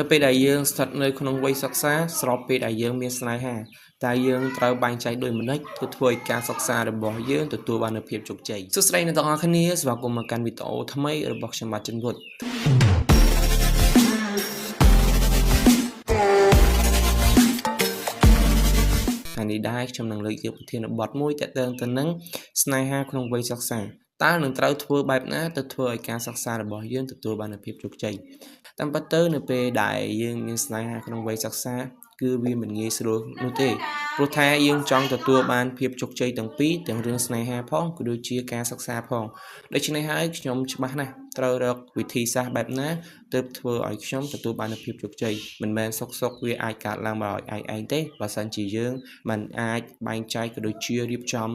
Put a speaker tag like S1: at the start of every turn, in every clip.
S1: ពេលដែលយើងស្ថិតនៅក្នុងវ័យសិក្សាស្របពេលដែលយើងមានស្នេហាតែយើងត្រូវបែងចែកដោយម្ដេចគឺធ្វើឲ្យការសិក្សារបស់យើងទទួលបាននូវភាពជោគជ័យសួស្តីអ្នកទាំងអស់គ្នាស្វាគមន៍មកកាន់វីដេអូថ្មីរបស់ខ្ញុំបាទចិនវុឌ្ឍថ្ងៃនេះដែរខ្ញុំនឹងលើកយកប្រធានបទមួយទាក់ទងទៅនឹងស្នេហាក្នុងវ័យសិក្សាតើនឹងត្រូវធ្វើបែបណាទៅធ្វើឲ្យការសិក្សារបស់យើងទទួលបាននូវភាពជោគជ័យតាមពិតទៅនៅពេលដែលយើងមានស្នេហាក្នុងវ័យសិក្សាគឺវាមិនងាយស្រួលនោះទេព្រោះថាយើងចង់ទទួលបានភាពជោគជ័យទាំងពីរទាំងរឿងស្នេហាផងក៏ដូចជាការសិក្សាផងដូច្នេះហើយខ្ញុំច្បាស់ណាស់ត្រូវរកវិធីសាស្ត្របែបណាទើបធ្វើឲ្យខ្ញុំទទួលបាននូវភាពជោគជ័យមិនមែនសុកវាអាចកើតឡើងមកឲ្យឯងទេបើសិនជាយើងមិនអាចបែងចែកក៏ដូចជារៀបចំ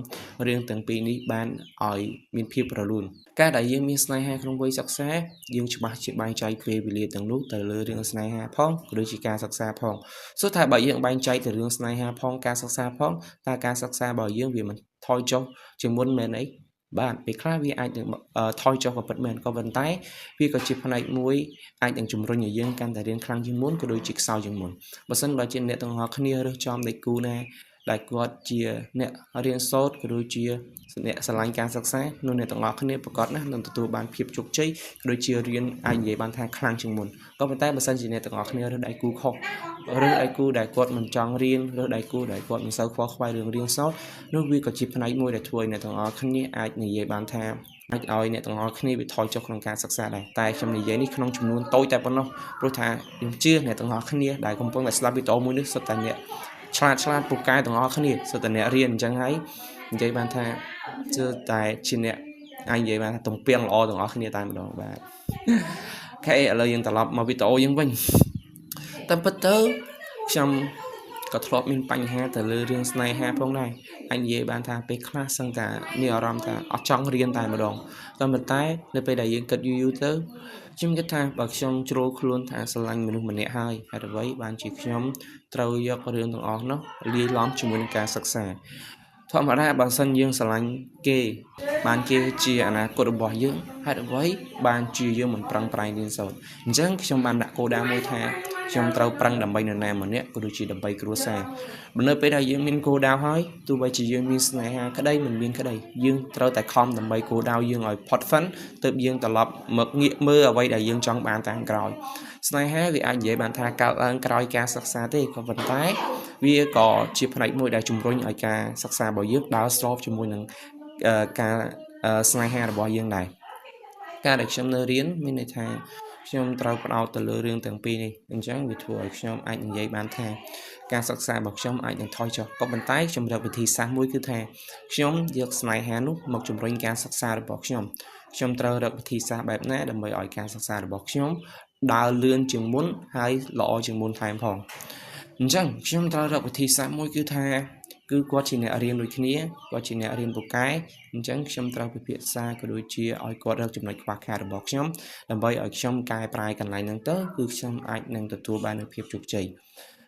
S1: រឿងទាំងពីរនេះបានឲ្យមានភាពរលូនការដែលយើងមានស្នេហាក្នុងវ័យសិក្សាយើងច្បាស់ជាបែងចែកពេលវេលាទាំងនោះទៅលើរឿងស្នេហាផងក៏ដូចជាការសិក្សាផងសួរថាបើយើងបែងចែកទៅរឿងស្នេហាផងការសិក្សាផងតើការសិក្សារបស់យើងវាមិនថយចុះជាងមុនមែនអីបាទពេលខ្លះវាអាចនឹងថយចុះក៏ពិតមែនក៏ប៉ុន្តែវាក៏ជាផ្នែកមួយអាចនឹងជំរុញឲ្យយើងកាន់តែរៀនខ្លាំងជាងមុនក៏ដូចជាខ្សោយជាងមុនបើសិនបើជាអ្នកទាំងអស់គ្នារើសចំដៃគូណាដែលគាត់ជាអ្នករៀនសូត្រក៏ដូចជាអ្នកស្រឡាញ់ការសិក្សានោះអ្នកទាំងអស់គ្នាប្រកាសណាស់នឹងទទួលបានភាពជោគជ័យក៏ដូចជារៀនអាចនិយាយបានថាខ្លាំងជាងមុនក៏ប៉ុន្តែបើសិនជាអ្នកទាំងអស់គ្នារើសដៃគូខុសរើសដៃគូដែលគាត់មិនចង់រៀនរើសដៃគូដែលគាត់មិនសូវខ្វល់ខ្វាយរឿងរៀនសូត្រនោះវាក៏ជាផ្នែកមួយដែលធ្វើឲ្យអ្នកទាំងអស់គ្នាអាចនិយាយបានថាអាចឲ្យអ្នកទាំងអស់គ្នាវាថយចុះក្នុងការសិក្សាដែរតែខ្ញុំនិយាយនេះក្នុងចំនួនតូចតែប៉ុណ្ណោះព្រោះថាខ្ញុំជឿអ្នកទាំងអស់គ្នាដែលកំពុងតែស្ដាប់វីដេអូមួយនេះសុទ្ធតែអ្នកឆ្លាតពូកែទាំងអស់គ្នាសុទ្ធតែអ្នករៀនអញ្ចឹងហើយនិយាយបានថាជឿតែជាអ្នកអាចនិយាយបានថាទំពាំងល្អទាំងអស់គ្នាតែម្ដងបាទអូខេឥឡូវយើងត្រឡប់មកវីដេអូយើងវិញតាមពិតទៅខ្ញុំក៏ធ្លាប់មានបញ្ហាទៅលើរឿងស្នេហាផងដែរអាចនិយាយបានថាពេលខ្លះសឹងតែមានអារម្មណ៍ថាអត់ចង់រៀនតែម្ដងក៏ប៉ុន្តែនៅពេលដែលយើងគិតយូរទៅខ្ញុំគិតថាបើខ្ញុំជ្រុលខ្លួនថាស្រឡាញ់មនុស្សម្នាក់ហើយហេតុអ្វីបានជាខ្ញុំត្រូវយករឿងទាំងអស់នោះលាយឡំជាមួយនឹងការសិក្សាធម្មតាបើសិនយើងស្រឡាញ់គេបានគេជាអនាគតរបស់យើងហេតុអ្វីបានជាយើងមិនប្រឹងប្រែងរៀនសូត្រអញ្ចឹងខ្ញុំបានដាក់គោលដៅមួយថាខ្ញុំត្រូវប្រឹងដើម្បីនរណាម្នាក់ក៏ដូចជាដើម្បីគ្រួសារបើនៅពេលដែលយើងមានគោលដៅហើយទោះបីជាយើងមានស្នេហាក្តីមិនមានក្តីយើងត្រូវតែខំដើម្បីគោលដៅយើងឲ្យផុតហ្វិនទើបយើងត្រឡប់មកងាកមើលអ្វីដែលយើងចង់បានតាមក្រោយស្នេហាវាអាចនិយាយបានថាកើតឡើងក្រោយការសិក្សាទេក៏ប៉ុន្តែវាក៏ជាផ្នែកមួយដែលជំរុញឲ្យការសិក្សារបស់យើងដើរស្របជាមួយនឹងការស្នេហារបស់យើងដែរការដែលខ្ញុំនៅរៀនមានន័យថាខ្ញុំត្រូវផ្ដោតទៅលើរឿងទាំងពីរនេះអញ្ចឹងវាធ្វើឲ្យខ្ញុំអាចនិយាយបានថាការសិក្សារបស់ខ្ញុំអាចនឹងថយចុះក៏ប៉ុន្តែខ្ញុំរកវិធីសាស្ត្រមួយគឺថាខ្ញុំយកស្នេហានោះមកជំរុញការសិក្សារបស់ខ្ញុំត្រូវរកវិធីសាស្ត្របែបណាដើម្បីឲ្យការសិក្សារបស់ខ្ញុំដើរលឿនជាងមុនហើយល្អជាងមុនថែមផងអញ្ចឹងខ្ញុំត្រូវរកវិធីសាស្ត្រមួយគឺថាគឺគាត់ជាអ្នករៀនដូចគ្នាគាត់ជាអ្នករៀនពូកែអញ្ចឹងខ្ញុំត្រូវពិភាក្សាក៏ដូចជាឲ្យគាត់រកចំណុចខ្វះខាតរបស់ខ្ញុំដើម្បីឲ្យខ្ញុំកែប្រែកន្លែងហ្នឹងទៅគឺខ្ញុំអាចនឹងទទួលបាននូវភាពជោគជ័យ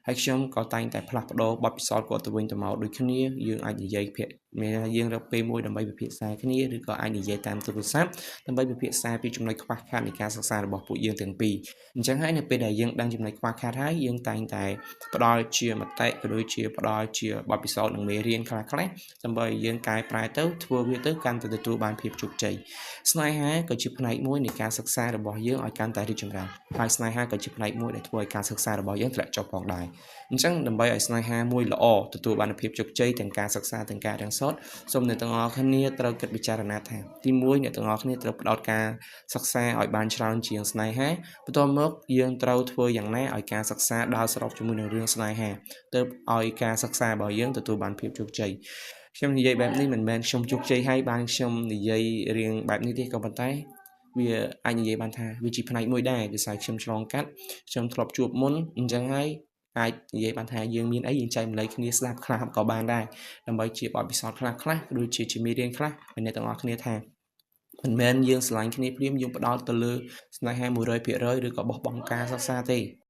S1: ហើយខ្ញុំក៏តែងតែផ្លាស់ប្ដូរបទពិសោធន៍គាត់ទៅវិញទៅមកដូចគ្នាយើងអាចនិយាយមានយើងរកពេលមួយដើម្បីពិភាក្សាគ្នាឬក៏អាចនិយាយតាមទូរស័ព្ទដើម្បីពិភាក្សាពីចំណុចខ្វះខាតនៃការសិក្សារបស់ពួកយើងទាំងពីរអញ្ចឹងហើយនៅពេលដែលយើងដឹងចំណុចខ្វះខាតហើយយើងតែងតែផ្ដល់ជាមតិក៏ដូចជាផ្ដល់ជាបទពិសោធន៍នឹងមេរៀនខ្លះៗដើម្បីឲ្យយើងកែប្រែទៅធ្វើវាទៅកាន់តែទទួលបានភាពជោគជ័យស្នេហាក៏ជាផ្នែកមួយនៃការសិក្សារបស់យើងឲ្យកាន់តែរីកចម្រើនហើយស្នេហាក៏ជាផ្នែកមួយដែលធ្វើឲ្យការសិក្សារបស់យើងធ្លាក់ចុះផងដែរអញ្ចឹងដើម្បីឲ្យស្នេហាមួយល្អទទួលបានភាពជោគជ័យទាំងការសិក្សាទាំងការរៀនសូត្រសូមអ្នកទាំងអស់គ្នាត្រូវគិតពិចារណាថាទី1អ្នកទាំងអស់គ្នាត្រូវផ្ដោតការសិក្សាឲ្យបានច្រើនជាងស្នេហាបន្ទាប់មកយើងត្រូវធ្វើយ៉ាងណាឲ្យការសិក្សាដើរស្របជាមួយនឹងរឿងស្នេហាទើបឲ្យការសិក្សារបស់យើងទទួលបានភាពជោគជ័យខ្ញុំនិយាយបែបនេះមិនមែនខ្ញុំជោគជ័យហើយបានខ្ញុំនិយាយរឿងបែបនេះទេក៏ប៉ុន្តែវាអាចនិយាយបានថាវាជាផ្នែកមួយដែរដោយសារខ្ញុំឆ្លងកាត់ខ្ញុំធ្លាប់ជួបមុនអញ្ចឹងហើយអាចនិយាយបានថាយើងមានអីយើងចែកម្លែកគ្នាស្ដាប់ខ្លះក៏បានដែរដើម្បីជាបទពិសោធន៍ខ្លះដូចជាមេរៀនខ្លះឲ្យអ្នកទាំងអស់គ្នាថាមិនមែនយើងស្រឡាញ់គ្នាព្រាមយើងផ្ដោតទៅលើស្នេហា 100% ឬក៏បោះបង់ការសិក្សាទេ